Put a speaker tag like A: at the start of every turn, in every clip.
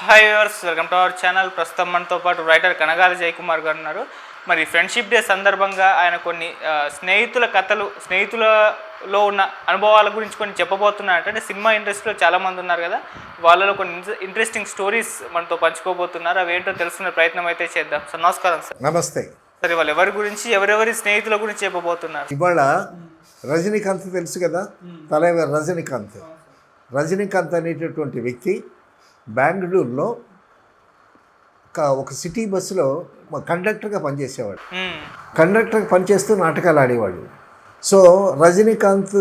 A: Hi viewers, welcome to our channel. ప్రస్తుతం మనతో పాటు రైటర్ కనగాల జయకుమార్ గారు ఉన్నారు. మరి ఫ్రెండ్షిప్ డే సందర్భంగా ఆయన కొన్ని స్నేహితుల కథలు, స్నేహితులలో ఉన్న అనుభవాల గురించి కొన్ని చెప్పబోతున్నారు. అంటే సినిమా ఇండస్ట్రీలో చాలామంది ఉన్నారు కదా, వాళ్ళలో కొన్ని ఇంట్రెస్టింగ్ స్టోరీస్ మనతో పంచుకోబోతున్నారు. అవి ఏంటో తెలుసుకునే ప్రయత్నం అయితే చేద్దాం. సార్ నమస్కారం. సార్
B: నమస్తే.
A: సరే, వాళ్ళు ఎవరి గురించి, ఎవరెవరి స్నేహితుల గురించి చెప్పబోతున్నారు?
B: ఇవాళ రజనీకాంత్ తెలుసు కదా, తలైవర్ రజనీకాంత్. రజనీకాంత్ అనేటటువంటి వ్యక్తి బెంగళూరులో ఒక సిటీ బస్సులో కండక్టర్గా పనిచేసేవాడు. కండక్టర్గా పనిచేస్తూ నాటకాలు ఆడేవాడు. సో రజనీకాంత్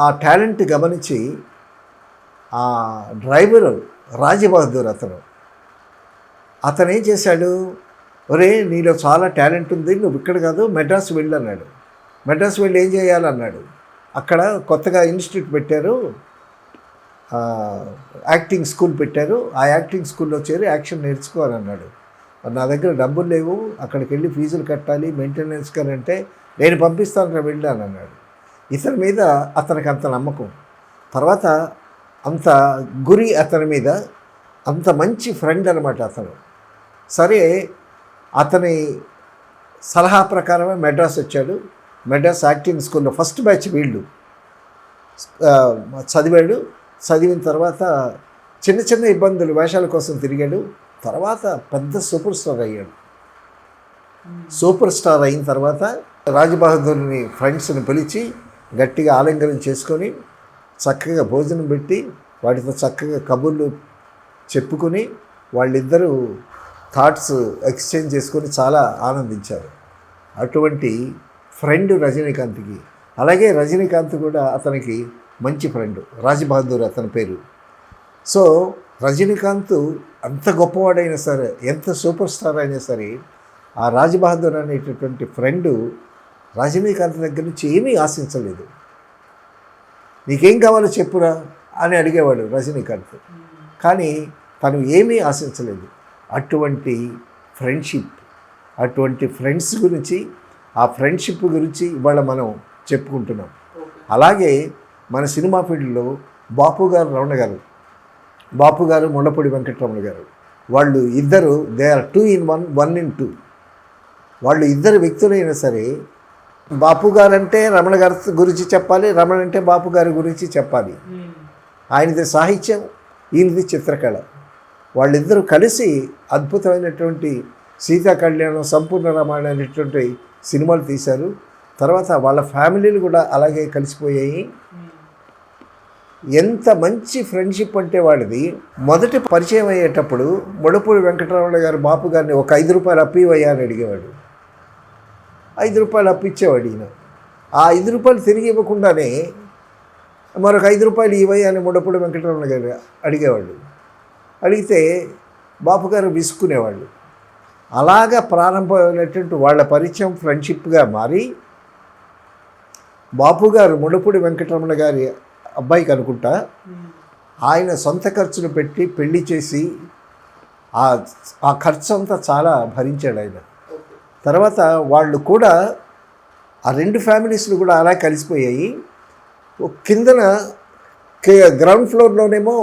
B: ఆ టాలెంట్ గమనించి ఆ డ్రైవర్ రాజబహదూర్ అతను ఏం చేశాడు, ఒరే నీలో చాలా టాలెంట్ ఉంది, నువ్వు ఇక్కడ కాదు మెడ్రాస్ వెళ్ళు అన్నాడు. మెడ్రాస్ వెళ్ళి ఏం చేయాలన్నాడు. అక్కడ కొత్తగా ఇన్స్టిట్యూట్ పెట్టారు, యాక్టింగ్ స్కూల్ పెట్టారు, ఆ యాక్టింగ్ స్కూల్లో చేరి యాక్షన్ నేర్చుకోవాలన్నాడు. నా దగ్గర డబ్బులు లేవు, అక్కడికి వెళ్ళి ఫీజులు కట్టాలి, మెయింటెనెన్స్ అంటే నేను పంపిస్తాను వెళ్ళాను అన్నాడు. ఇతని మీద అతనికి అంత నమ్మకం, తర్వాత అంత గురి అతని మీద, అంత మంచి ఫ్రెండ్ అనమాట అతను. సరే, అతని సలహా ప్రకారమే మెడ్రాస్ వచ్చాడు. మెడ్రాస్ యాక్టింగ్ స్కూల్లో ఫస్ట్ బ్యాచ్ వీళ్ళు చదివాడు. చదివిన తర్వాత చిన్న చిన్న ఇబ్బందులు, వేషాల కోసం తిరిగాడు. తర్వాత పెద్ద సూపర్ స్టార్ అయ్యాడు. సూపర్ స్టార్ అయిన తర్వాత రాజబహదూర్ని ఫ్రెండ్స్ని పిలిచి గట్టిగా ఆలింగనం చేసుకొని చక్కగా భోజనం పెట్టి వాటితో చక్కగా కబుర్లు చెప్పుకొని వాళ్ళిద్దరూ థాట్స్ ఎక్స్చేంజ్ చేసుకొని చాలా ఆనందించారు. అటువంటి ఫ్రెండ్ రజనీకాంత్కి. అలాగే రజనీకాంత్ కూడా అతనికి మంచి ఫ్రెండ్, రాజబహదూర్ అతని పేరు. సో రజనీకాంత్ అంత గొప్పవాడైనా సరే, ఎంత సూపర్ స్టార్ అయినా సరే, ఆ రాజబహదూర్ అనేటటువంటి ఫ్రెండు రజనీకాంత్ దగ్గర నుంచి ఏమీ ఆశించలేదు. నీకేం కావాలో చెప్పురా అని అడిగేవాడు రజనీకాంత్, కానీ తను ఏమీ ఆశించలేదు. అటువంటి ఫ్రెండ్షిప్, అటువంటి ఫ్రెండ్స్ గురించి, ఆ ఫ్రెండ్షిప్ గురించి ఇవాళ మనం చెప్పుకుంటున్నాం. అలాగే మన సినిమా ఫీల్డ్లో బాపు గారు, రమణ గారు, బాపు గారు, ముళ్ళపూడి వెంకటరమణ గారు, వాళ్ళు ఇద్దరు దే ఆర్ 2 in 1, 1 in 2. వాళ్ళు ఇద్దరు వ్యక్తులైనా సరే, బాపు గారు అంటే రమణ గారి గురించి చెప్పాలి, రమణ అంటే బాపు గారి గురించి చెప్పాలి. ఆయనది సాహిత్యం, ఈయనది చిత్రకళ. వాళ్ళిద్దరూ కలిసి అద్భుతమైనటువంటి సీతా కళ్యాణం, సంపూర్ణ రామాయణం అనేటువంటి సినిమాలు తీశారు. తర్వాత వాళ్ళ ఫ్యామిలీలు కూడా అలాగే కలిసిపోయాయి. ఎంత మంచి ఫ్రెండ్షిప్ అంటే వాళ్ళది. మొదటి పరిచయం అయ్యేటప్పుడు ముళ్ళపూడి వెంకటరమణ గారు బాపు గారిని ఒక 5 రూపాయలు అప్పివయ్యా అని అడిగేవాడు. 5 రూపాయలు అప్పిచ్చేవాడు ఈయన. ఆ 5 రూపాయలు తిరిగి ఇవ్వకుండానే మరొక 5 రూపాయలు ఇవ్వయ్యా అని ముళ్ళపూడి వెంకటరమణ గారు అడిగేవాడు. అడిగితే బాపు గారు విసుక్కునేవాళ్ళు. అలాగా ప్రారంభమైనటువంటి వాళ్ళ పరిచయం ఫ్రెండ్షిప్గా మారి, బాపు గారు ముళ్ళపూడి వెంకటరమణ గారి అబ్బాయికి అనుకుంటా ఆయన సొంత ఖర్చులు పెట్టి పెళ్లి చేసి ఆ ఖర్చు అంతా చాలా భరించాడు ఆయన. తర్వాత వాళ్ళు కూడా ఆ 2 ఫ్యామిలీస్లు కూడా అలా కలిసిపోయాయి. కిందన గ్రౌండ్ ఫ్లోర్లోనేమో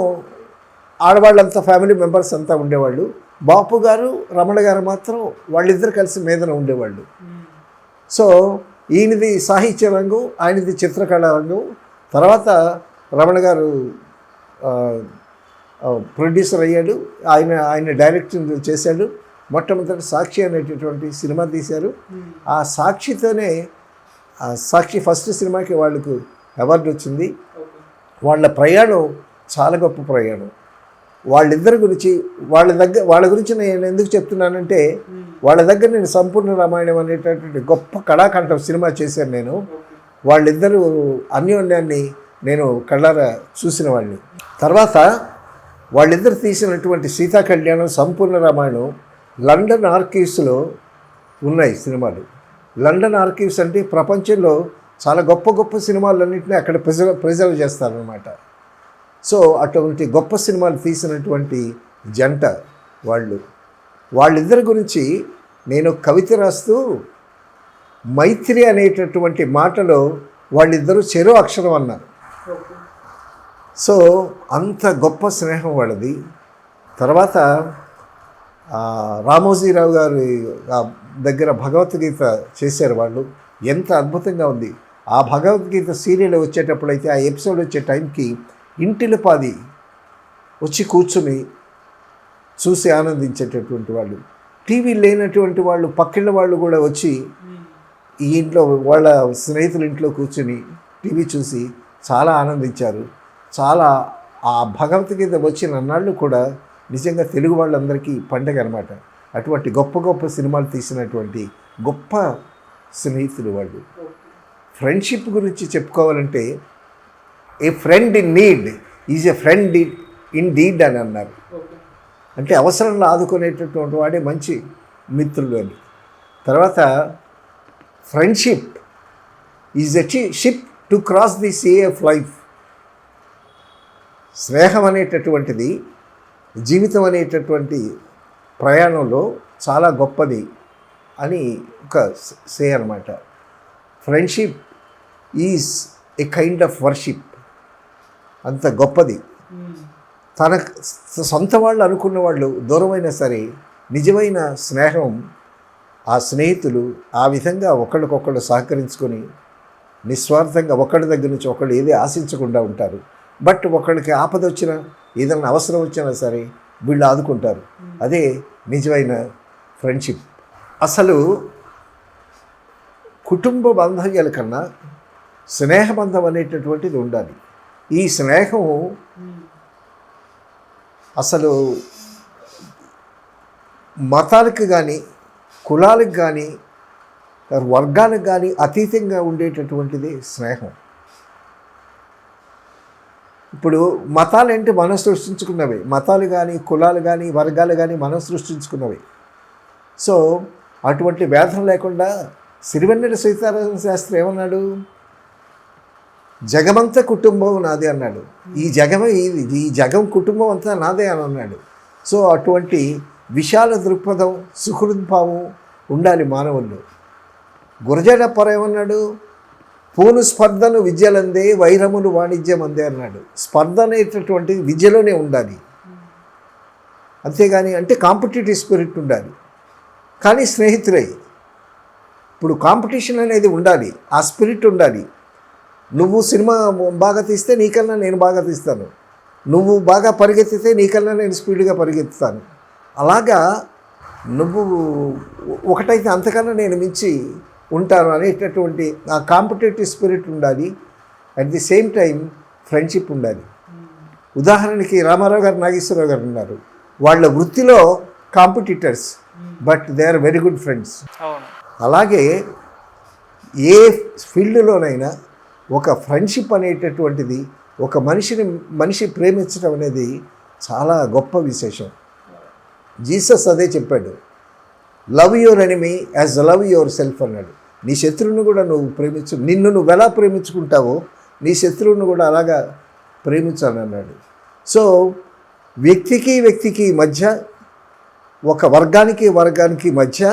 B: ఆడవాళ్ళంతా ఫ్యామిలీ మెంబర్స్ అంతా ఉండేవాళ్ళు. బాపు గారు, రమణ గారు మాత్రం వాళ్ళిద్దరు కలిసి మీదన ఉండేవాళ్ళు. సో ఈయనది సాహిత్య రంగం, ఆయనది చిత్రకళా రంగం. తర్వాత రమణ గారు ప్రొడ్యూసర్ అయ్యాడు, ఆయన డైరెక్షన్ చేశాడు. మొట్టమొదటి సాక్షి అనేటటువంటి సినిమా తీశారు. ఆ సాక్షితోనే, సాక్షి ఫస్ట్ సినిమాకి వాళ్ళకు అవార్డు వచ్చింది. వాళ్ళ ప్రయాణం చాలా గొప్ప ప్రయాణం. వాళ్ళిద్దరి గురించి, వాళ్ళ గురించి నేను ఎందుకు చెప్తున్నానంటే, వాళ్ళ దగ్గర నేను సంపూర్ణ రామాయణం అనేటటువంటి గొప్ప కళాకంఠం సినిమా చేశాను నేను. వాళ్ళిద్దరూ అన్యోన్యాన్ని నేను కళ్ళారా చూసిన వాళ్ళని. తర్వాత వాళ్ళిద్దరు తీసినటువంటి సీతా కళ్యాణం, సంపూర్ణ రామాయణం లండన్ ఆర్కీవ్స్లో ఉన్నాయి సినిమాలు. లండన్ ఆర్కీవ్స్ అంటే ప్రపంచంలో చాలా గొప్ప గొప్ప సినిమాలన్నింటినీ అక్కడ ప్రిజర్వ్ చేస్తారనమాట. సో అటువంటి గొప్ప సినిమాలు తీసినటువంటి జంట వాళ్ళు. వాళ్ళిద్దరి గురించి నేను కవిత రాస్తూ మైత్రి అనేటటువంటి మాటలో వాళ్ళిద్దరూ చెరో అక్షరం అన్నారు. సో అంత గొప్ప స్నేహం వాళ్ళది. తర్వాత రామోజీరావు గారి దగ్గర భగవద్గీత చేశారు వాళ్ళు. ఎంత అద్భుతంగా ఉంది. ఆ భగవద్గీత సీరియల్ వచ్చేటప్పుడైతే ఆ ఎపిసోడ్ వచ్చే టైంకి ఇంటిల్లిపాది వచ్చి కూర్చుని చూసి ఆనందించేటటువంటి వాళ్ళు. టీవీ లేనటువంటి వాళ్ళు, పక్కిళ్ళ వాళ్ళు కూడా వచ్చి ఈ ఇంట్లో వాళ్ళ స్నేహితుల ఇంట్లో కూర్చుని టీవీ చూసి చాలా ఆనందించారు. చాలా ఆ భగవద్గీత వచ్చిన నాళ్ళు కూడా నిజంగా తెలుగు వాళ్ళందరికీ పండగ అనమాట. అటువంటి గొప్ప గొప్ప సినిమాలు తీసినటువంటి గొప్ప స్నేహితులు వాళ్ళు. ఫ్రెండ్షిప్ గురించి చెప్పుకోవాలంటే a friend in need is a friend in deed అని అన్నారు. అంటే అవసరంలో ఆదుకునేటటువంటి వాడే మంచి మిత్రులు అని. తర్వాత friendship is a ship to cross the sea of life. స్నేహం అనేటటువంటిది జీవితం అనేటటువంటి ప్రయాణంలో చాలా గొప్పది అని ఒక సే అన్నమాట. Friendship is a kind of worship. అంత గొప్పది. తన సొంత వాళ్ళు అనుకున్న వాళ్ళు దూరమైనా సరే నిజమైన స్నేహం, ఆ స్నేహితులు ఆ విధంగా ఒకళ్ళకొకళ్ళు సహకరించుకొని నిస్వార్థంగా ఒకళ్ళ దగ్గర నుంచి ఒకళ్ళు ఏది ఆశించకుండా ఉంటారు. బట్ ఒకళ్ళకి ఆపద వచ్చినా ఏదైనా అవసరం వచ్చినా సరే వీళ్ళు ఆదుకుంటారు. అదే నిజమైన ఫ్రెండ్షిప్. అసలు కుటుంబ బంధాల కన్నా స్నేహబంధం అనేటటువంటిది ఉండాలి. ఈ స్నేహం అసలు మతాలకు కానీ కులాలకు కానీ వర్గాలకు కానీ అతీతంగా ఉండేటటువంటిది స్నేహం. ఇప్పుడు మతాలంటే మనం సృష్టించుకున్నవే. మతాలు కానీ కులాలు కానీ వర్గాలు కానీ మనం సృష్టించుకున్నవే. సో అటువంటి భేదం లేకుండా సిరివెన్నెల సీతారామ శాస్త్రి ఏమన్నాడు? జగమంతా కుటుంబం నాదే అన్నాడు. ఈ జగం కుటుంబం అంతా నాదే అని అన్నాడు. సో అటువంటి విశాల దృక్పథం, సుహృద్భావం ఉండాలి మానవుల్లో. గురజాడప్పర్ ఏమన్నాడు? పూను స్పర్ధను విద్యలందే, వైరమును వాణిజ్యం అందే అన్నాడు. స్పర్ధ అనేటటువంటిది విద్యలోనే ఉండాలి. అంతేగాని అంటే కాంపిటేటివ్ స్పిరిట్ ఉండాలి. కానీ స్నేహితులై ఇప్పుడు కాంపిటీషన్ అనేది ఉండాలి, ఆ స్పిరిట్ ఉండాలి. నువ్వు సినిమా బాగా తీస్తే నీకన్నా నేను బాగా తీస్తాను, నువ్వు బాగా పరిగెత్తితే నీకన్నా నేను స్పీడ్గా పరిగెత్తుతాను. అలాగా నువ్వు ఒకటైతే అంతకన్నా నేను మించి ఉంటాను అనేటటువంటి ఆ కాంపిటేటివ్ స్పిరిట్ ఉండాలి. At the same time friendship ఉండాలి. ఉదాహరణకి రామారావు గారు, నాగేశ్వరరావు గారు ఉన్నారు. వాళ్ళ వృత్తిలో competitors, but they are very good friends. అలాగే ఏ ఫీల్డ్లోనైనా ఒక ఫ్రెండ్షిప్ అనేటటువంటిది, ఒక మనిషి ప్రేమించడం అనేది చాలా గొప్ప విశేషం. జీసస్ అదే చెప్పాడు, love your enemy as love your self అన్నాడు. నీ శత్రువును కూడా నువ్వు ప్రేమించు, నిన్ను నువ్వు ఎలా ప్రేమించుకుంటావో నీ శత్రువును కూడా అలాగా ప్రేమించాలని అన్నాడు. సో వ్యక్తికి మధ్య, ఒక వర్గానికి మధ్య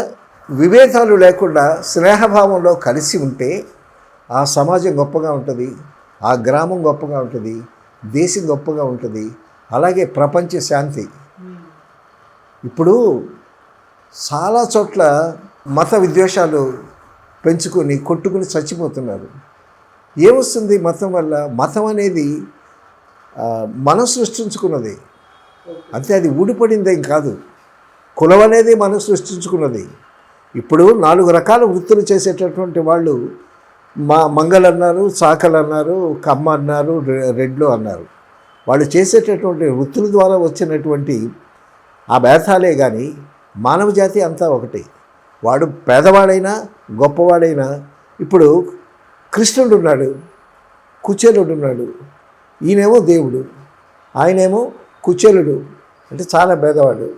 B: విభేదాలు లేకుండా స్నేహభావంలో కలిసి ఉంటే ఆ సమాజం గొప్పగా ఉంటుంది, ఆ గ్రామం గొప్పగా ఉంటుంది, దేశం గొప్పగా ఉంటుంది. అలాగే ప్రపంచ శాంతి. ఇప్పుడు చాలా చోట్ల మత విద్వేషాలు పెంచుకొని కొట్టుకుని చచ్చిపోతున్నారు. ఏమొస్తుంది మతం వల్ల? మతం అనేది మనం సృష్టించుకున్నది, అంతే. అది ఊడిపడిందేం కాదు. కులం అనేది మనం సృష్టించుకున్నది. ఇప్పుడు 4 రకాల వృత్తులు చేసేటటువంటి వాళ్ళు మంగళ అన్నారు, చాకలు అన్నారు, కమ్మ అన్నారు, రెడ్లు అన్నారు. వాళ్ళు చేసేటటువంటి వృత్తుల ద్వారా వచ్చినటువంటి ఆ భేదాలే కానీ మానవ జాతి అంతా ఒకటి. వాడు పేదవాడైనా గొప్పవాడైనా, ఇప్పుడు కృష్ణుడు ఉన్నాడు, కుచేలుడు ఉన్నాడు. ఈయనేమో దేవుడు, ఆయనేమో కుచేలుడు, అంటే చాలా పేదవాడు.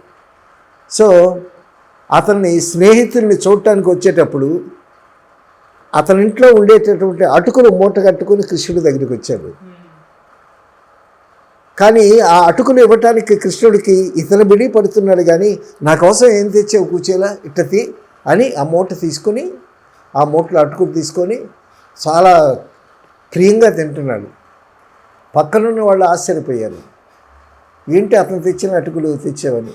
B: సో అతన్ని స్నేహితుల్ని చూడటానికి వచ్చేటప్పుడు అతని ఇంట్లో ఉండేటటువంటి అటుకులు మూట కట్టుకుని కృష్ణుడి దగ్గరికి వచ్చాడు. కానీ ఆ అటుకులు ఇవ్వటానికి కృష్ణుడికి ఇతను బిడి పడుతున్నాడు. కానీ నా కోసం ఏం తెచ్చావు కూచేలా ఇట్టతి అని ఆ మూట తీసుకొని, ఆ మూటలో అటుకులు తీసుకొని చాలా ప్రియంగా తింటున్నాడు. పక్కనున్న వాళ్ళు ఆశ్చర్యపోయారు. ఏంటి అతను తెచ్చిన అటుకులు తెచ్చావని.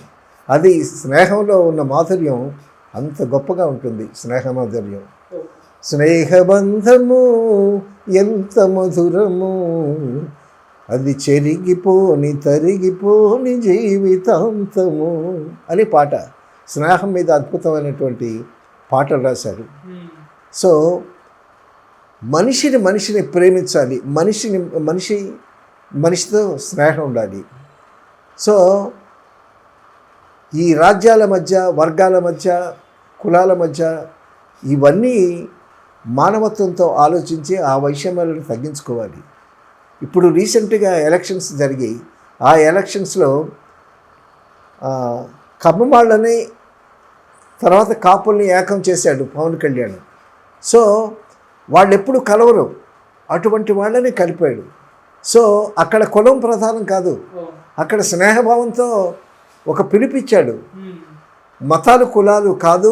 B: అది స్నేహంలో ఉన్న మాధుర్యం అంత గొప్పగా ఉంటుంది. స్నేహ మాధుర్యం, స్నేహబంధము ఎంత మధురము, అది చెరిగిపోని తరిగిపోని జీవితాంతము అని పాట. స్నేహం మీద అద్భుతమైనటువంటి పాటలు రాశారు. సో మనిషిని ప్రేమించాలి, మనిషితో స్నేహం ఉండాలి. సో ఈ రాజ్యాల మధ్య, వర్గాల మధ్య, కులాల మధ్య ఇవన్నీ మానవత్వంతో ఆలోచించి ఆ వైషమ్యాలను తగ్గించుకోవాలి. ఇప్పుడు రీసెంట్గా ఎలక్షన్స్ జరిగి ఆ ఎలక్షన్స్లో కమ్మవాళ్ళని తర్వాత కాపుల్ని ఏకం చేశాడు పవన్ కళ్యాణ్. సో వాళ్ళు ఎప్పుడు కలవరు, అటువంటి వాళ్ళని కలిపాడు. సో అక్కడ కులం ప్రధానం కాదు, అక్కడ స్నేహభావంతో ఒక పిలిపిచ్చాడు. మతాలు కులాలు కాదు,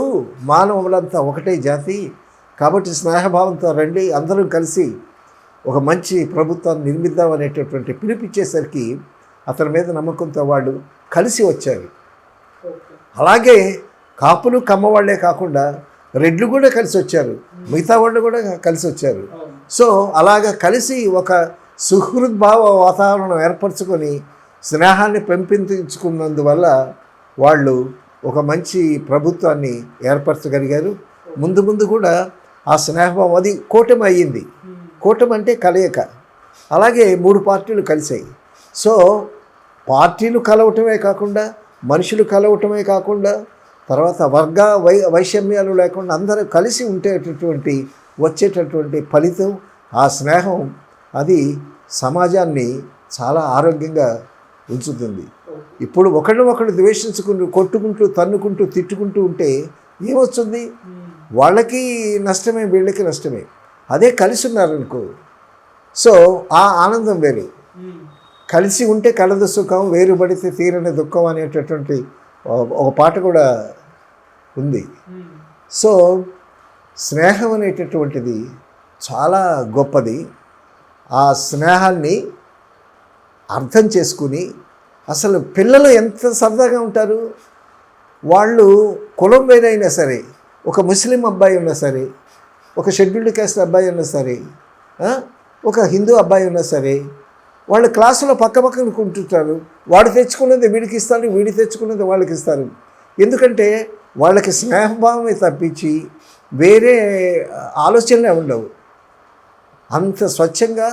B: మానవులంతా ఒకటే జాతి, కాబట్టి స్నేహభావంతో రండి, అందరం కలిసి ఒక మంచి ప్రభుత్వాన్ని నిర్మిద్దాం అనేటటువంటి పిలిపిచ్చేసరికి అతని మీద నమ్మకంతో వాళ్ళు కలిసి వచ్చారు. అలాగే కాపులు కమ్మవాళ్లే కాకుండా రెడ్లు కూడా కలిసి వచ్చారు, మిగతా వాళ్ళు కూడా కలిసి వచ్చారు. సో అలాగ కలిసి ఒక సుహృద్భావ వాతావరణం ఏర్పరచుకొని స్నేహాన్ని పెంపొందించుకున్నందువల్ల వాళ్ళు ఒక మంచి ప్రభుత్వాన్ని ఏర్పరచగలిగారు. ముందు ముందు కూడా ఆ స్నేహభావం అది కూటమి అయ్యింది. కూటమి అంటే కలయిక. అలాగే 3 పార్టీలు కలిసాయి. సో పార్టీలు కలవటమే కాకుండా, మనుషులు కలవటమే కాకుండా, తర్వాత వైషమ్యాలు లేకుండా అందరూ కలిసి వచ్చేటటువంటి ఫలితం ఆ స్నేహం, అది సమాజాన్ని చాలా ఆరోగ్యంగా ఉంచుతుంది. ఇప్పుడు ఒకళ్ళు ద్వేషించుకుంటూ, కొట్టుకుంటూ, తన్నుకుంటూ, తిట్టుకుంటూ ఉంటే ఏమొస్తుంది? వాళ్ళకి నష్టమే, వీళ్ళకి నష్టమే. అదే కలిసి ఉన్నారనుకో, సో ఆ ఆనందం వేరు. కలిసి ఉంటే కలదు సుఖం, వేరుపడితే తీరని దుఃఖం అనేటటువంటి ఒక పాట కూడా ఉంది. సో స్నేహం అనేటటువంటిది చాలా గొప్పది. ఆ స్నేహాన్ని అర్థం చేసుకుని, అసలు పిల్లలు ఎంత సరదాగా ఉంటారు. వాళ్ళు కులం వేరైనా సరే, ఒక ముస్లిం అబ్బాయి ఉన్నా సరే, ఒక షెడ్యూల్డ్ కాస్ట్ అబ్బాయి ఉన్నా సరే, ఒక హిందూ అబ్బాయి ఉన్నా సరే, వాళ్ళు క్లాసులో పక్కపక్కన కూర్చుంటారు. వాడు తెచ్చుకున్నది వీడికి ఇస్తారు, వీడి తెచ్చుకున్నది వాళ్ళకి ఇస్తారు. ఎందుకంటే వాళ్ళకి స్నేహభావమే తప్పించి వేరే ఆలోచనలే ఉండవు. అంత స్వచ్ఛంగా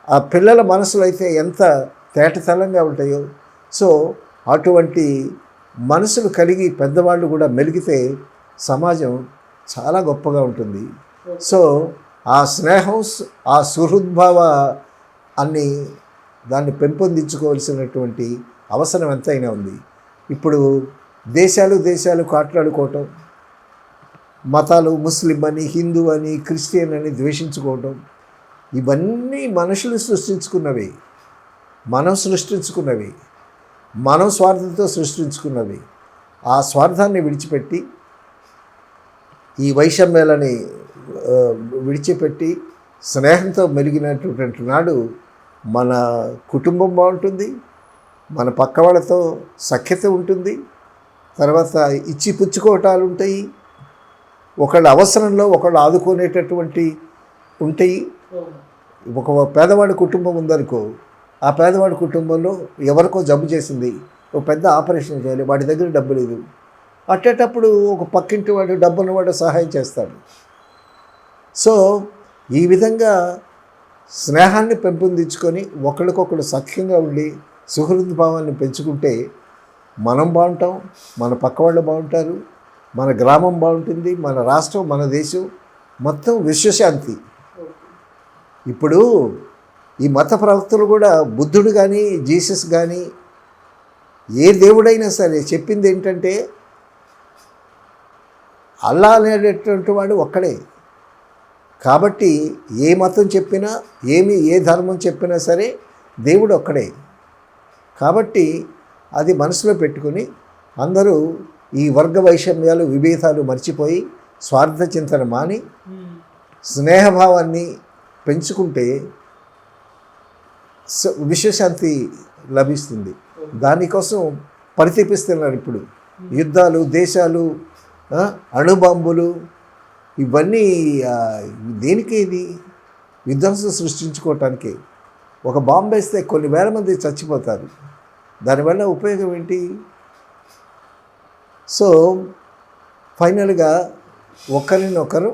B: ఆ పిల్లల మనసులు అయితే ఎంత తేటతెల్లంగా ఉంటాయో. సో అటువంటి మనసులు కలిగి పెద్దవాళ్ళు కూడా మెలిగితే సమాజం చాలా గొప్పగా ఉంటుంది. సో ఆ స్నేహం, ఆ సుహృద్భావ అన్ని దాన్ని పెంపొందించుకోవాల్సినటువంటి అవసరం ఎంతైనా ఉంది. ఇప్పుడు దేశాలు కాట్లాడుకోవటం, మతాలు ముస్లిం అని, హిందూ అని, క్రిస్టియన్ అని ద్వేషించుకోవటం, ఇవన్నీ మనుషులు సృష్టించుకున్నవి, మనం స్వార్థంతో సృష్టించుకున్నవి. ఆ స్వార్థాన్ని విడిచిపెట్టి, ఈ వైషమ్యాలని విడిచిపెట్టి స్నేహంతో మెలిగినటువంటి నాడు మన కుటుంబం బాగుంటుంది, మన పక్క వాళ్ళతో సఖ్యత ఉంటుంది, తర్వాత ఇచ్చి పుచ్చుకోవటాలు ఉంటాయి, ఒకళ్ళ అవసరంలో ఒకళ్ళు ఆదుకునేటటువంటి ఉంటాయి. ఒక పేదవాడి కుటుంబం ఉందనుకో, ఆ పేదవాడి కుటుంబంలో ఎవరికో జబ్బు చేసింది, ఒక పెద్ద ఆపరేషన్ చేయాలి, వాడి దగ్గర డబ్బు లేదు. అట్టేటప్పుడు ఒక పక్కింటి వాడు, డబ్బున్నవాడు సహాయం చేస్తాడు. సో ఈ విధంగా స్నేహాన్ని పెంపొందించుకొని ఒకరికొకరు సఖ్యంగా ఉండి సుహృద్భావాన్ని పెంచుకుంటే మనం బాగుంటాం, మన పక్క వాళ్ళు బాగుంటారు, మన గ్రామం బాగుంటుంది, మన రాష్ట్రం, మన దేశం మొత్తం విశ్వశాంతి. ఇప్పుడు ఈ మత ప్రవక్తలు కూడా, బుద్ధుడు కానీ, జీసస్ కానీ, ఏ దేవుడైనా సరే చెప్పింది ఏంటంటే అల్లా అనేటటువంటి వాడు ఒక్కడే. కాబట్టి ఏ మతం చెప్పినా, ఏ ధర్మం చెప్పినా సరే దేవుడు ఒక్కడే. కాబట్టి అది మనసులో పెట్టుకుని అందరూ ఈ వర్గ వైషమ్యాలు, విభేదాలు మర్చిపోయి స్వార్థ చింతన మాని స్నేహభావాన్ని పెంచుకుంటే విశ్వశాంతి లభిస్తుంది. దానికోసం పరితపిస్తున్నారు ఇప్పుడు. యుద్ధాలు, దేశాలు, అణుబాంబులు, ఇవన్నీ దేనికి? ఇది విధ్వంసం సృష్టించుకోవటానికి. ఒక బాంబు వేస్తే కొన్ని వేల మంది చచ్చిపోతారు. దానివల్ల ఉపయోగం ఏంటి? సో ఫైనల్గా ఒకరినొకరు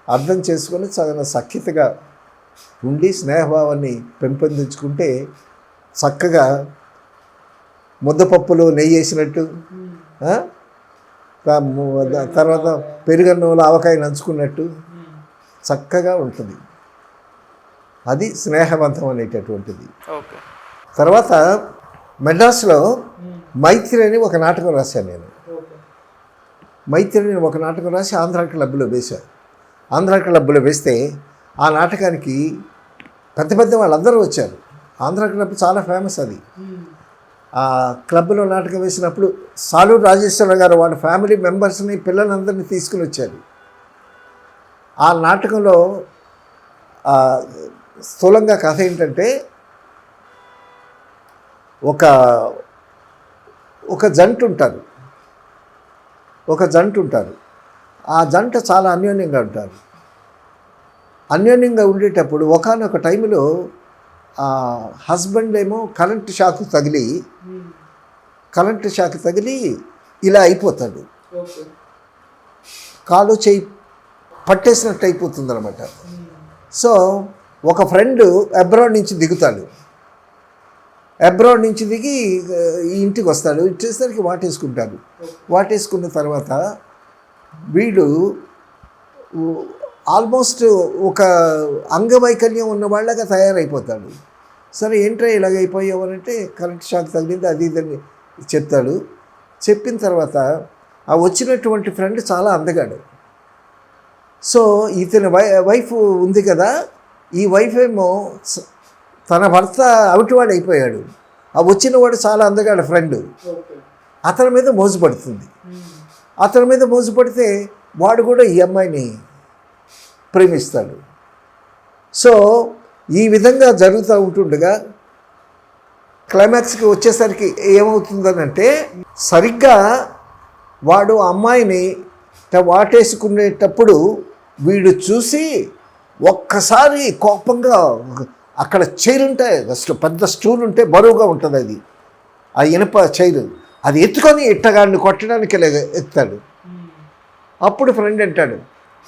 B: అర్థం చేసుకొని చాలా సఖ్యతగా ఉండి స్నేహభావాన్ని పెంపొందించుకుంటే చక్కగా ముద్దపప్పులో నెయ్యి వేసినట్టు, తర్వాత పెరుగన్నంలో ఆవకాయ నంచుకున్నట్టు చక్కగా ఉంటుంది. అది స్నేహవంతం అనేటటువంటిది. తర్వాత మెడ్రాస్లో మైత్రి అని ఒక నాటకం రాశాను నేను. మైత్రి అని ఒక నాటకం రాసి ఆంధ్ర క్లబ్లో వేశాను. ఆంధ్ర క్లబ్లో వేస్తే ఆ నాటకానికి పెద్ద పెద్ద వాళ్ళందరూ వచ్చారు. ఆంధ్ర క్లబ్ చాలా ఫేమస్. అది ఆ క్లబ్లో నాటకం వేసినప్పుడు సాలూరు రాజేశ్వర గారు వాళ్ళ ఫ్యామిలీ మెంబర్స్ని, పిల్లలందరినీ తీసుకుని వచ్చారు. ఆ నాటకంలో స్థూలంగా కథ ఏంటంటే, ఒక జంట ఉంటారు. ఆ జంట చాలా అన్యోన్యంగా ఉంటారు. అన్యోన్యంగా ఉండేటప్పుడు ఒకానొక టైంలో హస్బెండ్ ఏమో కరెంటు షాక్ తగిలి ఇలా అయిపోతాడు. కాలు చేయి పట్టేసినట్టు అయిపోతుంది అనమాట. సో ఒక ఫ్రెండ్ అబ్రాడ్ నుంచి దిగుతాడు. అబ్రాడ్ నుంచి దిగి ఇంటికి వస్తాడు. వచ్చేసరికి వాటేసుకుంటాడు. వాటేసుకున్న తర్వాత వీడు ఆల్మోస్ట్ ఒక అంగవైకల్యం ఉన్న వాళ్ళగా తయారైపోతాడు. సరే ఏంట్రా ఇలాగైపోయావు అంటే, కరెంట్ షాక్ తగిలింది అది ఇదని చెప్తాడు. చెప్పిన తర్వాత ఆ వచ్చినటువంటి ఫ్రెండ్ చాలా అందగాడు. సో ఇతని వైఫ్ ఉంది కదా, ఈ వైఫ్ ఏమో తన భర్త అవిటివాడు అయిపోయాడు. ఆ వచ్చినవాడు చాలా అందగాడు ఫ్రెండ్. అతని మీద మోజుపడుతుంది. అతని మీద మోజుపడితే వాడు కూడా ఈ అమ్మాయిని ప్రేమిస్తాడు. సో ఈ విధంగా జరుగుతూ ఉంటుండగా క్లైమాక్స్కి వచ్చేసరికి ఏమవుతుందనంటే, సరిగ్గా వాడు అమ్మాయిని వాటేసుకునేటప్పుడు వీడు చూసి ఒక్కసారి కోపంగా, అక్కడ చైర్ ఉంటాయి, పెద్ద స్టూల్ ఉంటే బరువుగా ఉంటుంది అది, ఆ ఇనుప చైరు, అది ఎత్తుకొని ఇట్టగాడిని కొట్టడానికి ఎత్తాడు. అప్పుడు ఫ్రెండ్ అంటాడు,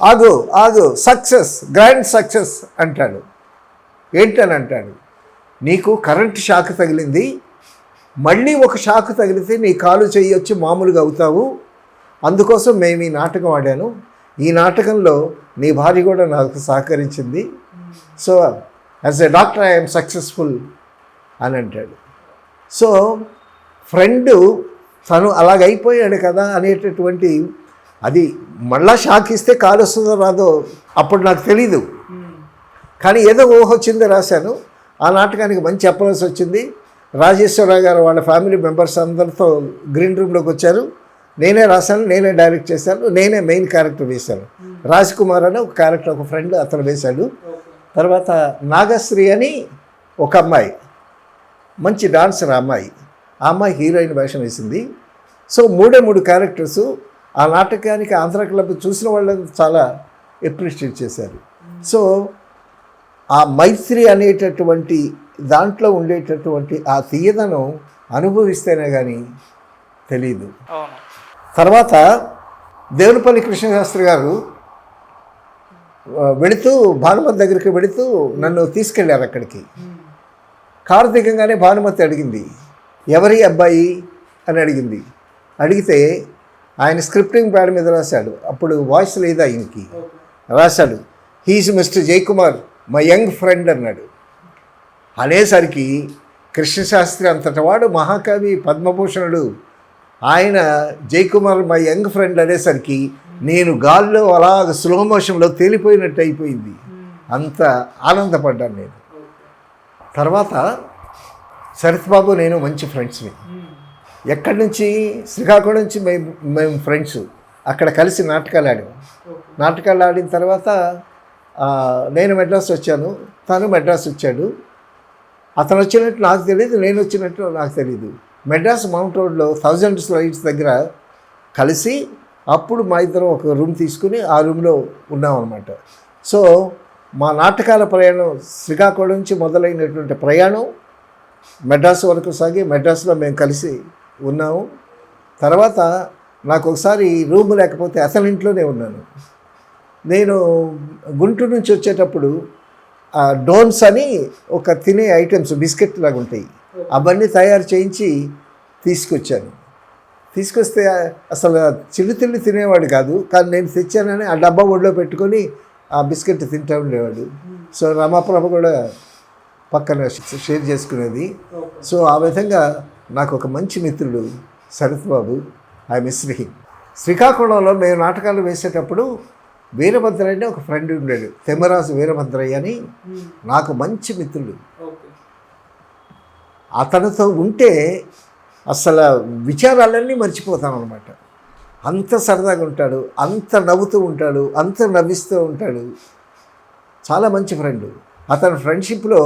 B: ఆగు సక్సెస్, గ్రాండ్ సక్సెస్ అంటాడు. ఏంటని అంటాడు, నీకు కరెంట్ షాక్ తగిలింది, మళ్ళీ ఒక షాక్ తగిలితే నీ కాలు చేయొచ్చి మామూలుగా అవుతావు, అందుకోసం మేము ఈ నాటకం ఆడాను, ఈ నాటకంలో నీ భార్య కూడా నాకు సహకరించింది, so as a doctor I'm successful అని అంటాడు. సో ఫ్రెండు తను అలాగైపోయాడు కదా అనేటటువంటి, అది మళ్ళా షాక్ ఇస్తే కాలు వస్తుందో రాదో అప్పుడు నాకు తెలీదు, కానీ ఏదో ఊహ వచ్చిందో రాశాను. ఆ నాటకానికి మంచి అప్రోచ్ వచ్చింది. రాజేశ్వరరావు గారు వాళ్ళ ఫ్యామిలీ మెంబర్స్ అందరితో గ్రీన్ రూమ్లోకి వచ్చారు. నేనే రాశాను, నేనే డైరెక్ట్ చేశాను, నేనే మెయిన్ క్యారెక్టర్ వేశాను. రాజ్ కుమార్ అని ఒక క్యారెక్టర్, ఒక ఫ్రెండ్ అతను వేశాడు. తర్వాత నాగశ్రీ అని ఒక అమ్మాయి, మంచి డాన్సర్ ఆ అమ్మాయి హీరోయిన్ వేషం వేసింది. So 3 characters. ఆ నాటకానికి ఆంధ్ర క్లబ్ చూసిన వాళ్ళని చాలా అప్రిషియేట్ చేశారు. సో ఆ మైత్రి అనేటటువంటి దాంట్లో ఉండేటటువంటి ఆ తీయదను అనుభవిస్తేనే కానీ తెలీదు. తర్వాత దేవులపల్లి కృష్ణశాస్త్రి గారు వెళుతూ భానుమతి దగ్గరికి వెళుతూ నన్ను తీసుకెళ్ళారు అక్కడికి. కారు దిగంగానే భానుమతి అడిగింది, ఎవరి అబ్బాయి అని అడిగింది. అడిగితే ఆయన స్క్రిప్టింగ్ ప్యాడ్ మీద రాశాడు, అప్పుడు వాయిస్ లేదు ఆయనకి, రాశాడు, he's mister Jayakumar my young friend అన్నాడు. అనేసరికి కృష్ణశాస్త్రి అంతటి వాడు, మహాకవి, పద్మభూషణుడు, ఆయన జయకుమార్ మై యంగ్ ఫ్రెండ్ అనేసరికి నేను గాల్లో అలాగ స్లో మోషన్లో తేలిపోయినట్టు అయిపోయింది. అంత ఆనందపడ్డాను నేను. తర్వాత శరత్ బాబు నేను మంచి ఫ్రెండ్స్ని. ఎక్కడి నుంచి, శ్రీకాకుళం నుంచి మేము ఫ్రెండ్స్. అక్కడ కలిసి నాటకాలు ఆడిన తర్వాత నేను మెడ్రాస్ వచ్చాను, తను మెడ్రాస్ వచ్చాడు. అతను వచ్చినట్టు నాకు తెలియదు, నేను వచ్చినట్టు నాకు తెలీదు. మెడ్రాస్ మౌంట్ రోడ్లో 1000 స్లైడ్స్ దగ్గర కలిసి అప్పుడు మా ఇద్దరం ఒక రూమ్ తీసుకుని ఆ రూమ్లో ఉన్నాం అనమాట. సో మా నాటకాల ప్రయాణం శ్రీకాకుళం నుంచి మొదలైనటువంటి ప్రయాణం మెడ్రాస్ వరకు సాగి మెడ్రాస్లో మేము కలిసి ఉన్నాము. తర్వాత నాకు ఒకసారి రూమ్ లేకపోతే అతని ఇంట్లోనే ఉన్నాను. నేను గుంటూరు నుంచి వచ్చేటప్పుడు డోన్స్ అని ఒక తినే ఐటమ్స్ బిస్కెట్ లాగా ఉంటాయి, అవన్నీ తయారు చేయించి తీసుకొచ్చాను. తీసుకొస్తే అసలు చిల్లు తినేవాడు కాదు, కానీ నేను తెచ్చానని ఆ డబ్బా ఒడిలో పెట్టుకొని ఆ బిస్కెట్ తింటూ ఉండేవాడు. సో రమాప్రభ కూడా పక్కన షేర్ చేసుకునేది. సో ఆ విధంగా నాకు ఒక మంచి మిత్రుడు శరత్ బాబు, ఐ మిస్ హిమ్. శ్రీకాకుళంలో మేము నాటకాలు వేసేటప్పుడు వీరభద్రయ్య అని ఒక ఫ్రెండ్ ఉండేది, తెమ్మరాజు వీరభద్రయ్య అని, నాకు మంచి మిత్రుడు. అతనితో ఉంటే అసలు విచారాలన్నీ మర్చిపోతాం అనమాట. అంత సరదాగా ఉంటాడు, అంత నవ్వుతూ ఉంటాడు, అంత నవ్విస్తూ ఉంటాడు. చాలా మంచి ఫ్రెండ్. అతని ఫ్రెండ్షిప్లో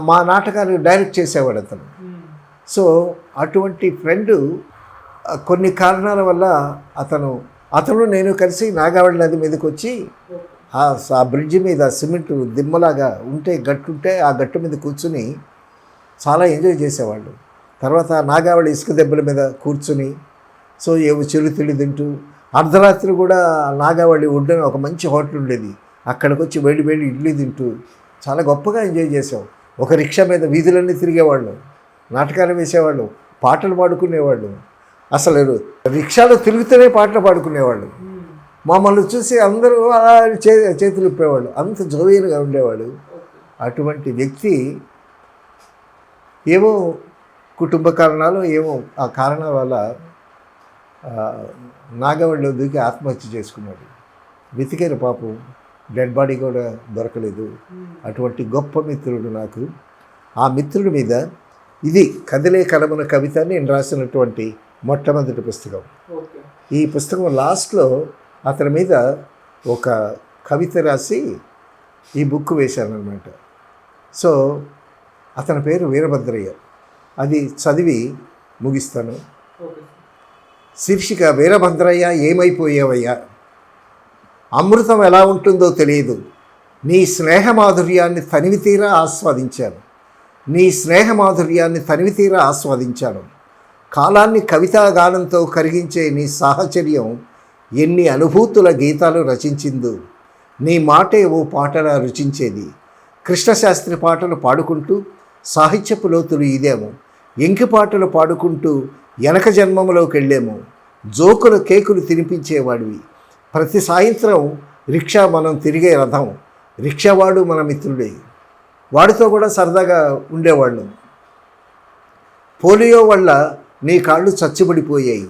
B: మా నాటకాలు డైరెక్ట్ చేసేవాడు అతను. సో అటువంటి ఫ్రెండు కొన్ని కారణాల వల్ల అతను నేను కలిసి నాగావళి నది మీదకి వచ్చి ఆ బ్రిడ్జి మీద సిమెంట్ దిమ్మలాగా ఉంటే గట్టుంటే ఆ గట్టు మీద కూర్చుని చాలా ఎంజాయ్ చేసేవాళ్ళు. తర్వాత నాగావళి ఇసుక దెబ్బల మీద కూర్చుని సో ఏవో చిరుతిళ్ళు తింటూ, అర్ధరాత్రి కూడా నాగావళి ఒడ్డున ఒక మంచి హోటల్ ఉండేది, అక్కడికి వచ్చి వేడి ఇడ్లీ తింటూ చాలా గొప్పగా ఎంజాయ్ చేసాం. ఒక రిక్షా మీద వీధులన్నీ తిరిగేవాళ్ళు, నాటకాలు వేసేవాళ్ళు, పాటలు పాడుకునేవాళ్ళు. అసలు రిక్షాలో తిరుగుతూనే పాటలు పాడుకునేవాళ్ళు. మమ్మల్ని చూసి అందరూ అలా చేతులు ఇప్పేవాళ్ళు, అంత జోవియల్గా ఉండేవాడు. అటువంటి వ్యక్తి ఏమో కుటుంబ కారణాలు ఏమో ఆ కారణాల వల్ల నాగవళిలో దూకి ఆత్మహత్య చేసుకున్నాడు. వెతికారు పాపం, డెడ్ బాడీ కూడా దొరకలేదు. అటువంటి గొప్ప మిత్రుడు నాకు. ఆ మిత్రుడి మీద ఇది కదిలే కలమున కవిత అని నేను రాసినటువంటి మొట్టమొదటి పుస్తకం. ఈ పుస్తకం లాస్ట్లో అతని మీద ఒక కవిత రాసి ఈ బుక్ వేశానన్నమాట. సో అతని పేరు వీరభద్రయ్య. అది చదివి ముగిస్తాను. శీర్షిక: వీరభద్రయ్య ఏమైపోయావయ్యా, అమృతం ఎలా ఉంటుందో తెలియదు, నీ స్నేహమాధుర్యాన్ని తనివితీరా ఆస్వాదించాను, నీ స్నేహమాధుర్యాన్ని తనివితీరా ఆస్వాదించాను. కాలాన్ని కవితాగానంతో కరిగించే నీ సాహచర్యం ఎన్ని అనుభూతుల గీతాలు రచించిందో. నీ మాటే ఓ పాటలా రుచించేది. కృష్ణశాస్త్రి పాటలు పాడుకుంటూ సాహిత్యపు లోతులు ఇదేమో, ఎంకి పాటలు పాడుకుంటూ వెనక జన్మములోకి వెళ్ళేమో. జోకుల కేకులు తినిపించేవాడివి. ప్రతి సాయంత్రం రిక్షా మనం తిరిగే రథం, రిక్షావాడు మన మిత్రుడే, వాడితో కూడా సరదాగా ఉండేవాళ్ళు. పోలియో వల్ల నీ కాళ్ళు చచ్చుబడిపోయాయి.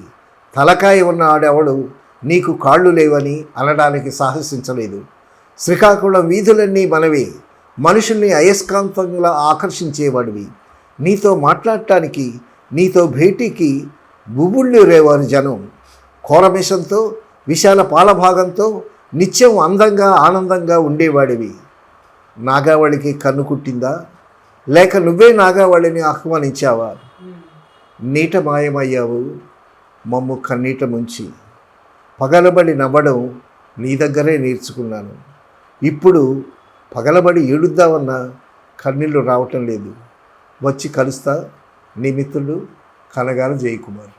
B: తలకాయ ఉన్న ఆడెవడు నీకు కాళ్ళు లేవని అనడానికి సాహసించలేదు. శ్రీకాకుళం వీధులన్నీ మనవే, మనుషుల్ని అయస్కాంతంగా ఆకర్షించేవాడివి. నీతో మాట్లాడటానికి, నీతో భేటీకి బుబుళ్ళు రేవారు జనం. కోరమిషంతో, విశాల పాలభాగంతో నిత్యం అందంగా ఆనందంగా ఉండేవాడివి. నాగావళికి కన్ను కుట్టిందా, లేక నువ్వే నాగావళిని ఆహ్వానించావా? నీట మాయమయ్యావు మమ్ము కన్నీట ముంచి. పగలబడి నవ్వడం నీ దగ్గరే నేర్చుకున్నాను. ఇప్పుడు పగలబడి ఏడుద్దామన్నా కన్నీళ్ళు రావటం లేదు. వచ్చి కలుస్తా, నీ మిత్రుడు కనగాల జయకుమార్.